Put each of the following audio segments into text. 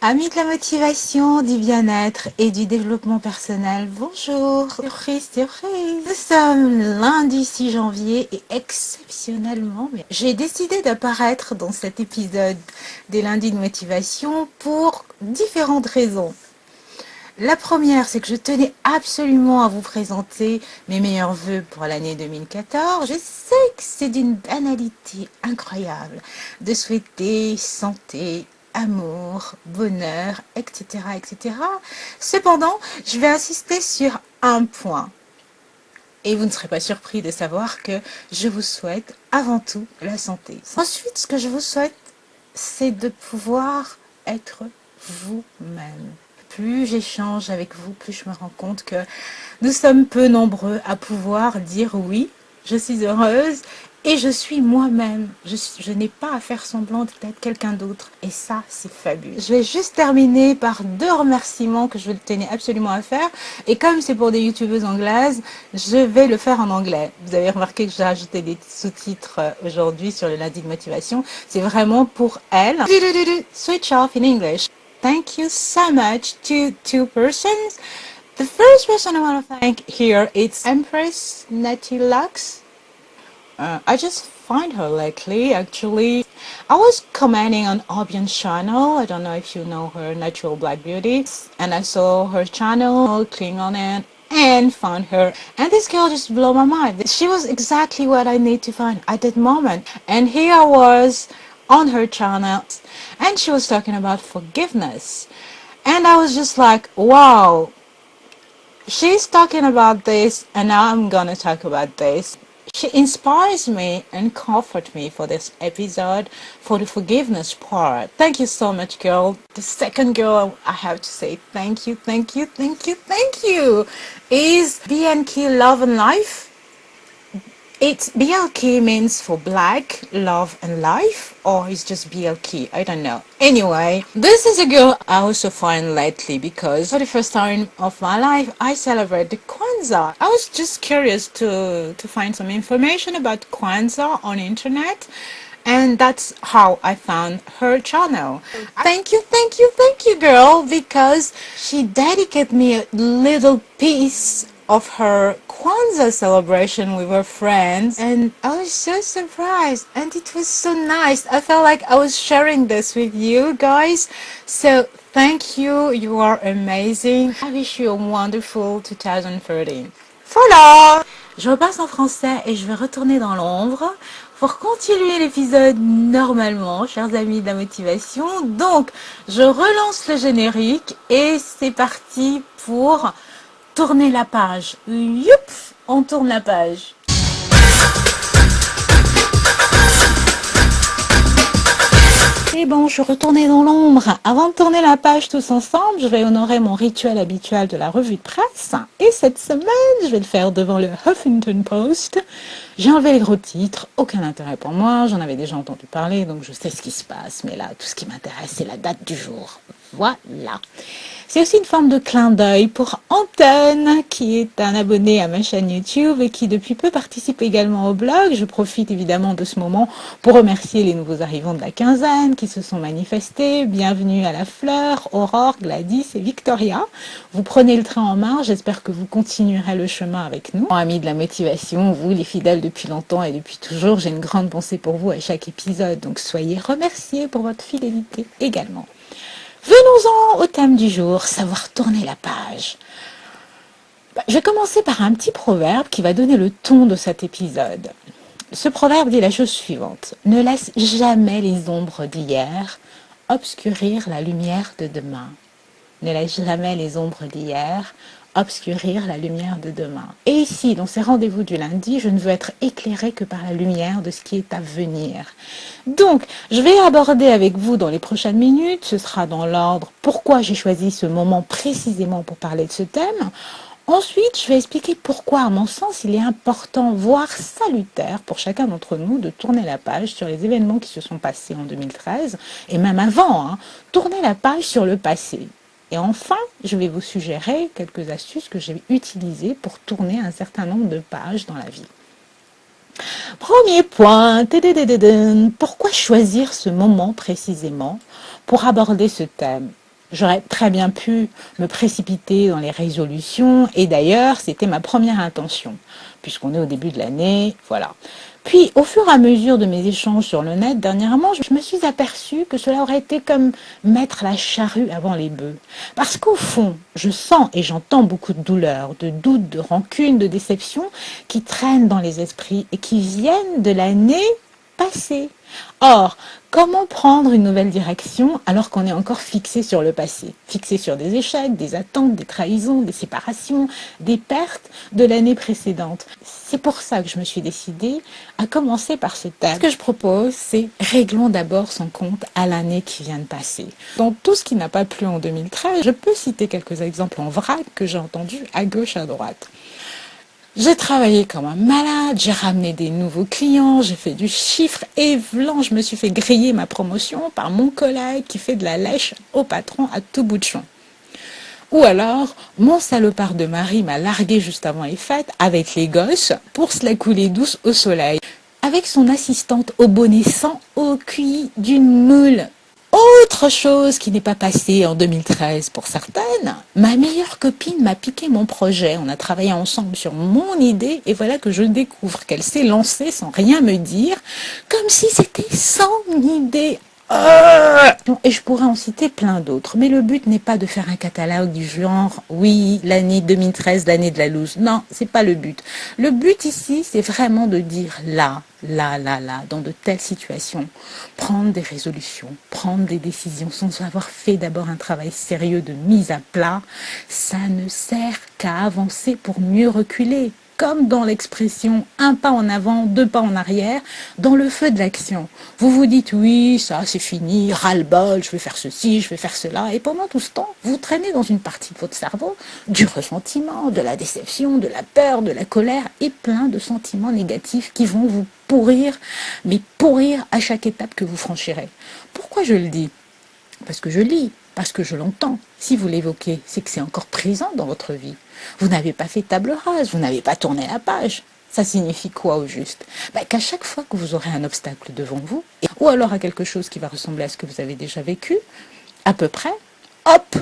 Amis de la motivation, du bien-être et du développement personnel, bonjour. Surprise, surprise. Nous sommes lundi 6 janvier et exceptionnellement, j'ai décidé d'apparaître dans cet épisode des lundis de motivation pour différentes raisons. La première, c'est que je tenais absolument à vous présenter mes meilleurs vœux pour l'année 2014. Je sais que c'est d'une banalité incroyable de souhaiter santé, amour, bonheur, etc., etc. Cependant, je vais insister sur un point. Et vous ne serez pas surpris de savoir que je vous souhaite avant tout la santé. Ensuite, ce que je vous souhaite, c'est de pouvoir être vous-même. Plus j'échange avec vous, plus je me rends compte que nous sommes peu nombreux à pouvoir dire oui, je suis heureuse et je suis moi-même. Je n'ai pas à faire semblant d'être quelqu'un d'autre et ça, c'est fabuleux. Je vais juste terminer par 2 remerciements que je tenais absolument à faire et comme c'est pour des youtubeuses anglaises, je vais le faire en anglais. Vous avez remarqué que j'ai ajouté des sous-titres aujourd'hui sur le lundi de motivation. C'est vraiment pour elles. Switch off in English. Thank you so much to 2 persons. The first person I want to thank here is Empress Natilux. I just find her lately, actually. I was commenting on Obian's channel. I don't know if you know her, Natural Black Beauty. And I saw her channel, clicked on it, and found her. And this girl just blew my mind. She was exactly what I need to find at that moment. And here I was on her channel, and she was talking about forgiveness. And I was just like, wow, she's talking about this, and now I'm gonna talk about this. She inspires me and comforts me for this episode, for the forgiveness part. Thank you so much, girl. The second girl I have to say thank you, thank you, thank you, thank you is BNK Love and Life. It's BLK means for black, love and life, or it's just BLK, I don't know. Anyway, this is a girl I also find lately because for the first time of my life, I celebrate the Kwanzaa. I was just curious to find some information about Kwanzaa on internet. And that's how I found her channel. Thank you, thank you, thank you, girl, because she dedicated me a little piece of her Kwanzaa celebration with her friends, and I was so surprised, and it was so nice. I felt like I was sharing this with you guys. So thank you, you are amazing. I wish you a wonderful 2013. Voilà! Je repasse en français et je vais retourner dans l'ombre pour continuer l'épisode normalement, chers amis de la motivation. Donc, je relance le générique et c'est parti pour tourner la page. Youp, on tourne la page. Et bon, je suis retournée dans l'ombre. Avant de tourner la page tous ensemble, je vais honorer mon rituel habituel de la revue de presse. Et cette semaine, je vais le faire devant le Huffington Post. J'ai enlevé les gros titres, aucun intérêt pour moi. J'en avais déjà entendu parler, donc je sais ce qui se passe. Mais là, tout ce qui m'intéresse, c'est la date du jour. Voilà. C'est aussi une forme de clin d'œil pour Anton, qui est un abonné à ma chaîne YouTube et qui depuis peu participe également au blog. Je profite évidemment de ce moment pour remercier les nouveaux arrivants de la quinzaine qui se sont manifestés. Bienvenue à la Fleur, Aurore, Gladys et Victoria. Vous prenez le train en marche, j'espère que vous continuerez le chemin avec nous. Amis de la motivation, vous les fidèles depuis longtemps et depuis toujours, j'ai une grande pensée pour vous à chaque épisode, donc soyez remerciés pour votre fidélité également. Venons-en au thème du jour, savoir tourner la page. Je vais commencer par un petit proverbe qui va donner le ton de cet épisode. Ce proverbe dit la chose suivante. Ne laisse jamais les ombres d'hier obscurir la lumière de demain. Ne laisse jamais les ombres d'hier obscurir la lumière de demain. Et ici, dans ces rendez-vous du lundi, je ne veux être éclairée que par la lumière de ce qui est à venir. Donc, je vais aborder avec vous dans les prochaines minutes, ce sera dans l'ordre pourquoi j'ai choisi ce moment précisément pour parler de ce thème. Ensuite, je vais expliquer pourquoi, à mon sens, il est important, voire salutaire pour chacun d'entre nous de tourner la page sur les événements qui se sont passés en 2013, et même avant, tourner la page sur le passé. Et enfin, je vais vous suggérer quelques astuces que j'ai utilisées pour tourner un certain nombre de pages dans la vie. Premier point, pourquoi choisir ce moment précisément pour aborder ce thème? J'aurais très bien pu me précipiter dans les résolutions et d'ailleurs, c'était ma première intention, puisqu'on est au début de l'année, voilà. Puis, au fur et à mesure de mes échanges sur le net dernièrement, je me suis aperçue que cela aurait été comme mettre la charrue avant les bœufs. Parce qu'au fond, je sens et j'entends beaucoup de douleurs, de doutes, de rancunes, de déceptions qui traînent dans les esprits et qui viennent de l'année passée. Or, comment prendre une nouvelle direction alors qu'on est encore fixé sur le passé, fixé sur des échecs, des attentes, des trahisons, des séparations, des pertes de l'année précédente? C'est pour ça que je me suis décidée à commencer par ce thème. Ce que je propose, c'est réglons d'abord son compte à l'année qui vient de passer. Dans tout ce qui n'a pas plu en 2013, je peux citer quelques exemples en vrac que j'ai entendus à gauche, à droite. J'ai travaillé comme un malade, j'ai ramené des nouveaux clients, j'ai fait du chiffre et vlan, je me suis fait griller ma promotion par mon collègue qui fait de la lèche au patron à tout bout de champ. Ou alors, mon salopard de mari m'a largué juste avant les fêtes avec les gosses pour se la couler douce au soleil. Avec son assistante au bonnet sans au cuit d'une moule. Autre chose qui n'est pas passée en 2013 pour certaines, ma meilleure copine m'a piqué mon projet. On a travaillé ensemble sur mon idée et voilà que je découvre qu'elle s'est lancée sans rien me dire, comme si c'était son idée. Et je pourrais en citer plein d'autres, mais le but n'est pas de faire un catalogue du genre, oui, l'année 2013, l'année de la loose. Non, c'est pas le but. Le but ici, c'est vraiment de dire là, dans de telles situations, prendre des résolutions, prendre des décisions sans avoir fait d'abord un travail sérieux de mise à plat, ça ne sert qu'à avancer pour mieux reculer. Comme dans l'expression un pas en avant, deux pas en arrière, dans le feu de l'action. Vous vous dites oui, ça c'est fini, ras-le-bol, je vais faire ceci, je vais faire cela. Et pendant tout ce temps, vous traînez dans une partie de votre cerveau du ressentiment, de la déception, de la peur, de la colère et plein de sentiments négatifs qui vont vous pourrir, mais pourrir à chaque étape que vous franchirez. Pourquoi je le dis? Parce que je lis, parce que je l'entends. Si vous l'évoquez, c'est que c'est encore présent dans votre vie. Vous n'avez pas fait table rase, vous n'avez pas tourné la page. Ça signifie quoi au juste? Qu'à chaque fois que vous aurez un obstacle devant vous, ou alors à quelque chose qui va ressembler à ce que vous avez déjà vécu, à peu près, hop,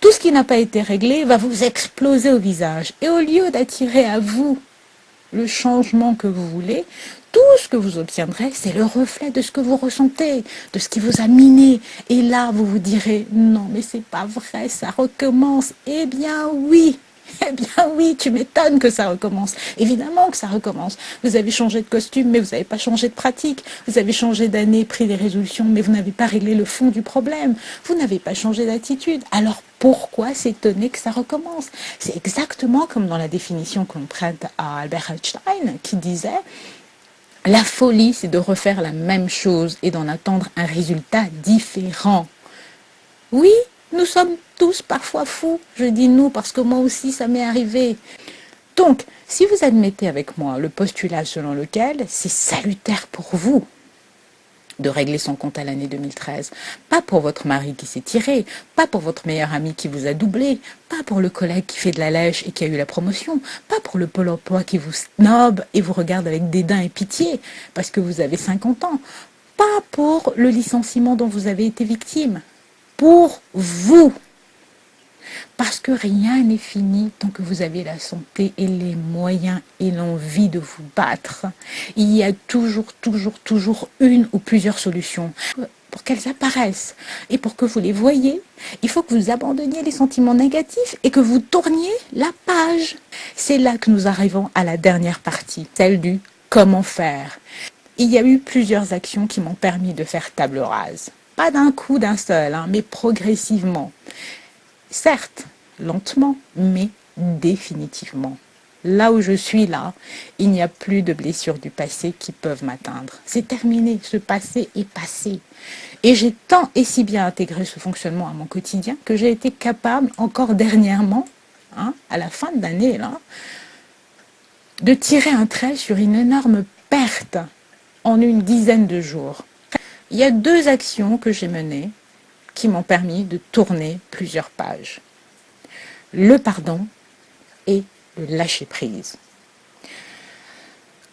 tout ce qui n'a pas été réglé va vous exploser au visage. Et au lieu d'attirer à vous le changement que vous voulez, tout ce que vous obtiendrez, c'est le reflet de ce que vous ressentez, de ce qui vous a miné. Et là, vous vous direz, non, mais c'est pas vrai, ça recommence. Eh bien oui, eh bien oui, tu m'étonnes que ça recommence. Évidemment que ça recommence. Vous avez changé de costume, mais vous n'avez pas changé de pratique. Vous avez changé d'année, pris des résolutions, mais vous n'avez pas réglé le fond du problème. Vous n'avez pas changé d'attitude. Alors pourquoi s'étonner que ça recommence? C'est exactement comme dans la définition que l'on prête à Albert Einstein, qui disait la folie, c'est de refaire la même chose et d'en attendre un résultat différent. Oui, nous sommes tous parfois fous. Je dis nous parce que moi aussi, ça m'est arrivé. Donc, si vous admettez avec moi le postulat selon lequel c'est salutaire pour vous de régler son compte à l'année 2013. Pas pour votre mari qui s'est tiré, pas pour votre meilleur ami qui vous a doublé, pas pour le collègue qui fait de la lèche et qui a eu la promotion, pas pour le pôle emploi qui vous snob et vous regarde avec dédain et pitié parce que vous avez 50 ans, pas pour le licenciement dont vous avez été victime, pour vous. Parce que rien n'est fini tant que vous avez la santé et les moyens et l'envie de vous battre. Il y a toujours une ou plusieurs solutions. Pour qu'elles apparaissent et pour que vous les voyez, il faut que vous abandonniez les sentiments négatifs et que vous tourniez la page. C'est là que nous arrivons à la dernière partie, celle du comment faire. Il y a eu plusieurs actions qui m'ont permis de faire table rase. Pas d'un coup, d'un seul, mais progressivement. Certes, lentement, mais définitivement. Là où je suis là, il n'y a plus de blessures du passé qui peuvent m'atteindre. C'est terminé, ce passé est passé. Et j'ai tant et si bien intégré ce fonctionnement à mon quotidien que j'ai été capable, encore dernièrement, à la fin de l'année, là, de tirer un trait sur une énorme perte en une dizaine de jours. Il y a 2 actions que j'ai menées qui m'ont permis de tourner plusieurs pages. Le pardon et le lâcher-prise.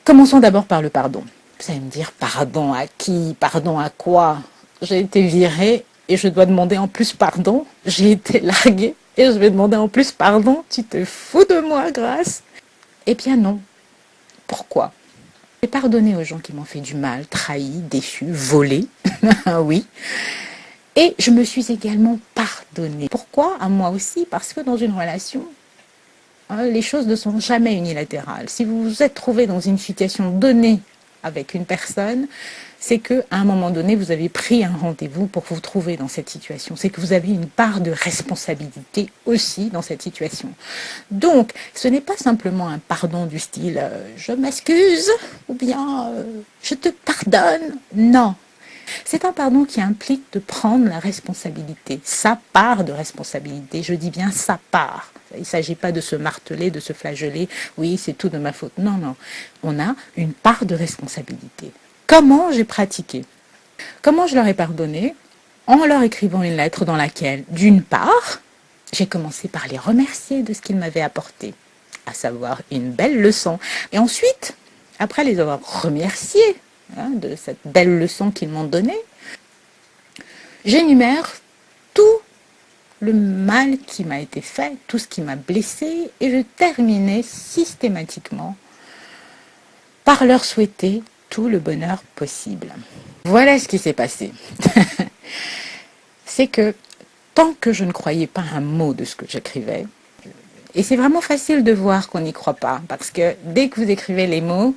Commençons d'abord par le pardon. Vous allez me dire, pardon à qui? Pardon à quoi? J'ai été virée et je dois demander en plus pardon. J'ai été larguée et je vais demander en plus pardon. Tu te fous de moi, Grâce? Eh bien non. Pourquoi? J'ai pardonné aux gens qui m'ont fait du mal, trahi, déçu, volé. Oui. Et je me suis également pardonnée. Pourquoi? À moi aussi, parce que dans une relation, les choses ne sont jamais unilatérales. Si vous vous êtes trouvé dans une situation donnée avec une personne, c'est qu'à un moment donné, vous avez pris un rendez-vous pour vous trouver dans cette situation. C'est que vous avez une part de responsabilité aussi dans cette situation. Donc, ce n'est pas simplement un pardon du style je m'excuse ou bien je te pardonne. Non. C'est un pardon qui implique de prendre la responsabilité, sa part de responsabilité. Je dis bien sa part. Il ne s'agit pas de se marteler, de se flageller. Oui, c'est tout de ma faute. Non, non. On a une part de responsabilité. Comment j'ai pratiqué? Comment je leur ai pardonné? En leur écrivant une lettre dans laquelle, d'une part, j'ai commencé par les remercier de ce qu'ils m'avaient apporté, à savoir une belle leçon. Et ensuite, après les avoir remerciés de cette belle leçon qu'ils m'ont donnée, j'énumère tout le mal qui m'a été fait, tout ce qui m'a blessé, et je terminais systématiquement par leur souhaiter tout le bonheur possible. Voilà ce qui s'est passé. C'est que tant que je ne croyais pas un mot de ce que j'écrivais, et c'est vraiment facile de voir qu'on n'y croit pas, parce que dès que vous écrivez les mots,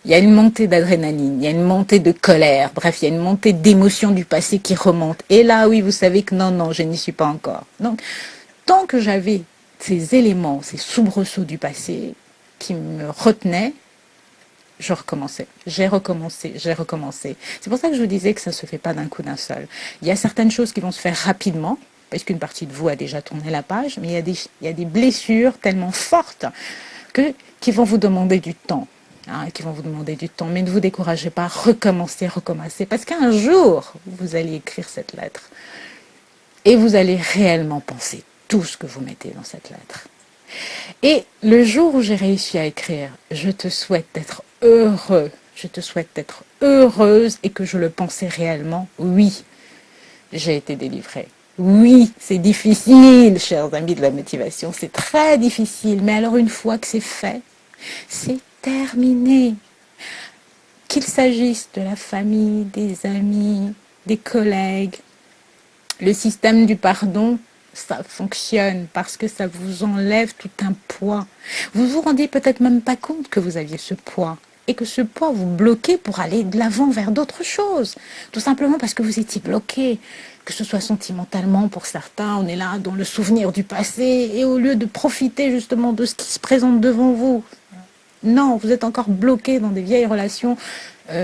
il y a une montée d'adrénaline, il y a une montée de colère, bref, il y a une montée d'émotions du passé qui remonte. Et là, oui, vous savez que non, non, je n'y suis pas encore. Donc, tant que j'avais ces éléments, ces soubresauts du passé qui me retenaient, je recommençais. J'ai recommencé, j'ai recommencé. C'est pour ça que je vous disais que ça ne se fait pas d'un coup d'un seul. Il y a certaines choses qui vont se faire rapidement, parce qu'une partie de vous a déjà tourné la page, mais il y a des blessures tellement fortes qui vont vous demander du temps. Qui vont vous demander du temps. Mais ne vous découragez pas, recommencez, recommencez. Parce qu'un jour, vous allez écrire cette lettre. Et vous allez réellement penser tout ce que vous mettez dans cette lettre. Et le jour où j'ai réussi à écrire, je te souhaite d'être heureux, je te souhaite d'être heureuse et que je le pensais réellement, oui, j'ai été délivrée. Oui, c'est difficile, chers amis de la motivation, c'est très difficile, mais alors une fois que c'est fait, c'est terminé. Qu'il s'agisse de la famille, des amis, des collègues, le système du pardon, ça fonctionne parce que ça vous enlève tout un poids. Vous vous rendiez peut-être même pas compte que vous aviez ce poids et que ce poids vous bloquait pour aller de l'avant vers d'autres choses. Tout simplement parce que vous étiez bloqué, que ce soit sentimentalement pour certains, on est là dans le souvenir du passé et au lieu de profiter justement de ce qui se présente devant vous, non, vous êtes encore bloqué dans des vieilles relations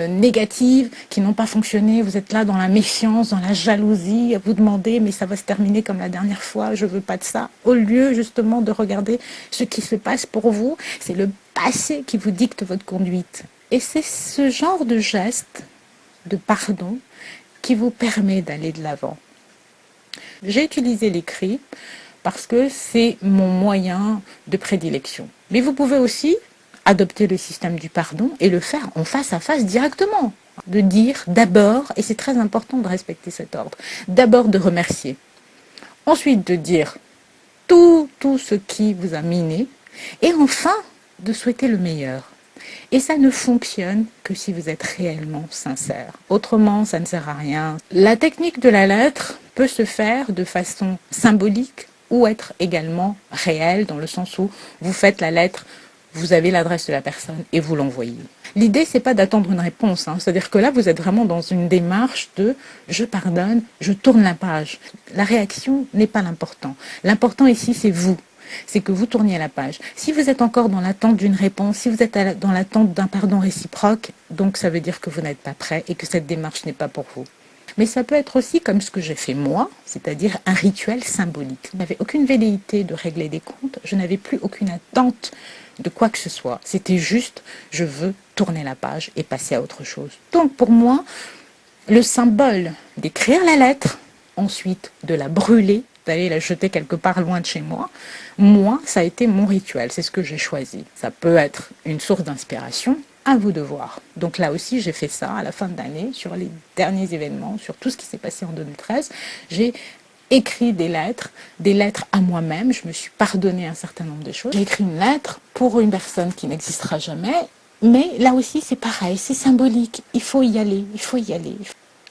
négatives qui n'ont pas fonctionné. Vous êtes là dans la méfiance, dans la jalousie, à vous demander mais ça va se terminer comme la dernière fois, je veux pas de ça. Au lieu justement de regarder ce qui se passe pour vous, c'est le passé qui vous dicte votre conduite. Et c'est ce genre de geste, de pardon, qui vous permet d'aller de l'avant. J'ai utilisé l'écrit parce que c'est mon moyen de prédilection. Mais vous pouvez aussi adopter le système du pardon et le faire en face à face directement. De dire d'abord, et c'est très important de respecter cet ordre, d'abord de remercier. Ensuite de dire tout ce qui vous a miné. Et enfin, de souhaiter le meilleur. Et ça ne fonctionne que si vous êtes réellement sincère. Autrement, ça ne sert à rien. La technique de la lettre peut se faire de façon symbolique ou être également réelle, dans le sens où vous faites la lettre, vous avez l'adresse de la personne et vous l'envoyez. L'idée, c'est pas d'attendre une réponse. C'est-à-dire que là, vous êtes vraiment dans une démarche de « je pardonne, je tourne la page ». La réaction n'est pas l'important. L'important ici, c'est vous. C'est que vous tourniez la page. Si vous êtes encore dans l'attente d'une réponse, si vous êtes dans l'attente d'un pardon réciproque, donc ça veut dire que vous n'êtes pas prêt et que cette démarche n'est pas pour vous. Mais ça peut être aussi comme ce que j'ai fait moi, c'est-à-dire un rituel symbolique. Je n'avais aucune velléité de régler des comptes, je n'avais plus aucune attente de quoi que ce soit. C'était juste, je veux tourner la page et passer à autre chose. Donc pour moi, le symbole d'écrire la lettre, ensuite de la brûler, d'aller la jeter quelque part loin de chez moi, ça a été mon rituel, c'est ce que j'ai choisi. Ça peut être une source d'inspiration, à vous de voir. Donc là aussi, j'ai fait ça à la fin de l'année, sur les derniers événements, sur tout ce qui s'est passé en 2013. J'ai écrit des lettres à moi-même. Je me suis pardonné un certain nombre de choses. J'ai écrit une lettre pour une personne qui n'existera jamais. Mais là aussi, c'est pareil, c'est symbolique. Il faut y aller, il faut y aller.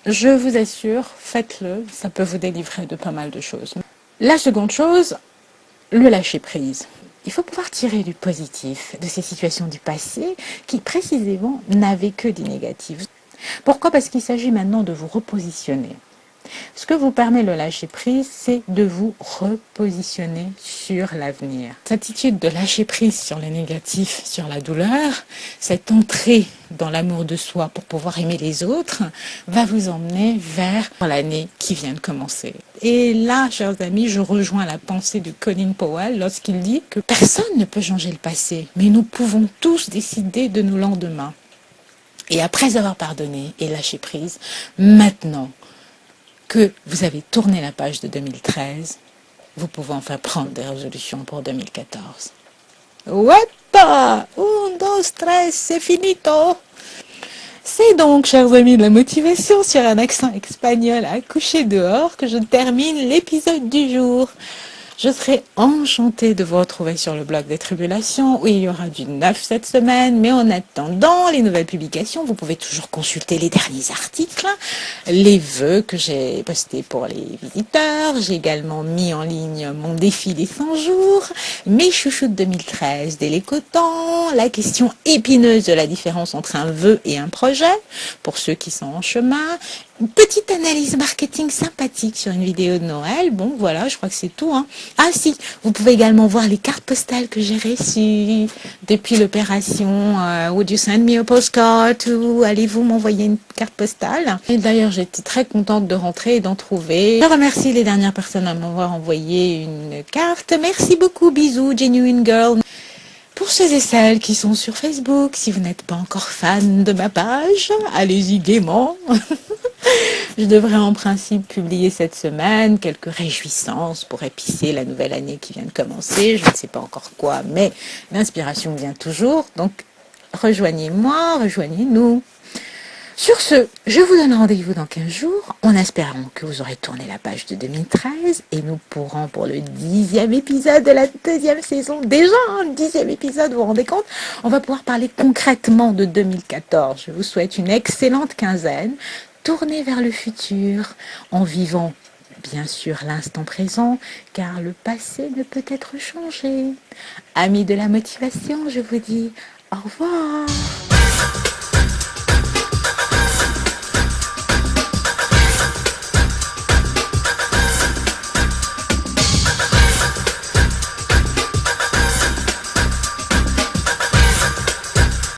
Je vous assure, faites-le, ça peut vous délivrer de pas mal de choses. La seconde chose, le lâcher-prise. Il faut pouvoir tirer du positif de ces situations du passé qui précisément n'avaient que du négatif. Pourquoi? Parce qu'il s'agit maintenant de vous repositionner. Ce que vous permet le lâcher-prise, c'est de vous repositionner sur l'avenir. Cette attitude de lâcher-prise sur les négatifs, sur la douleur, cette entrée dans l'amour de soi pour pouvoir aimer les autres, va vous emmener vers l'année qui vient de commencer. Et là, chers amis, je rejoins la pensée de Colin Powell lorsqu'il dit que personne ne peut changer le passé, mais nous pouvons tous décider de nos lendemains. Et après avoir pardonné et lâché prise, maintenant que vous avez tourné la page de 2013, vous pouvez enfin prendre des résolutions pour 2014. Wepa! Un, dos, tres, c'est finito! C'est donc, chers amis de la motivation sur un accent espagnol à coucher dehors que je termine l'épisode du jour. Je serai enchantée de vous retrouver sur le blog des Tribulations où il y aura du neuf cette semaine. Mais en attendant les nouvelles publications, vous pouvez toujours consulter les derniers articles, les vœux que j'ai postés pour les visiteurs. J'ai également mis en ligne mon défi des 100 jours, mes chouchous de 2013 dès les cotons, la question épineuse de la différence entre un vœu et un projet pour ceux qui sont en chemin. Une petite analyse marketing sympathique sur une vidéo de Noël. Bon, voilà, je crois que c'est tout. Ah si, vous pouvez également voir les cartes postales que j'ai reçues depuis l'opération Would you send me a postcard ou allez-vous m'envoyer une carte postale? Et d'ailleurs, j'étais très contente de rentrer et d'en trouver. Je remercie les dernières personnes à m'avoir envoyé une carte. Merci beaucoup, bisous, Genuine Girl. Pour ceux et celles qui sont sur Facebook, si vous n'êtes pas encore fan de ma page, allez-y gaiement. Je devrais en principe publier cette semaine quelques réjouissances pour épicer la nouvelle année qui vient de commencer. Je ne sais pas encore quoi, mais l'inspiration vient toujours. Donc, rejoignez-moi, rejoignez-nous. Sur ce, je vous donne rendez-vous dans 15 jours, en espérant que vous aurez tourné la page de 2013 et nous pourrons pour le 10e épisode de la 2e saison, déjà le 10e épisode, vous vous rendez compte, on va pouvoir parler concrètement de 2014. Je vous souhaite une excellente quinzaine, tournez vers le futur en vivant bien sûr l'instant présent, car le passé ne peut être changé. Amis de la motivation, je vous dis au revoir.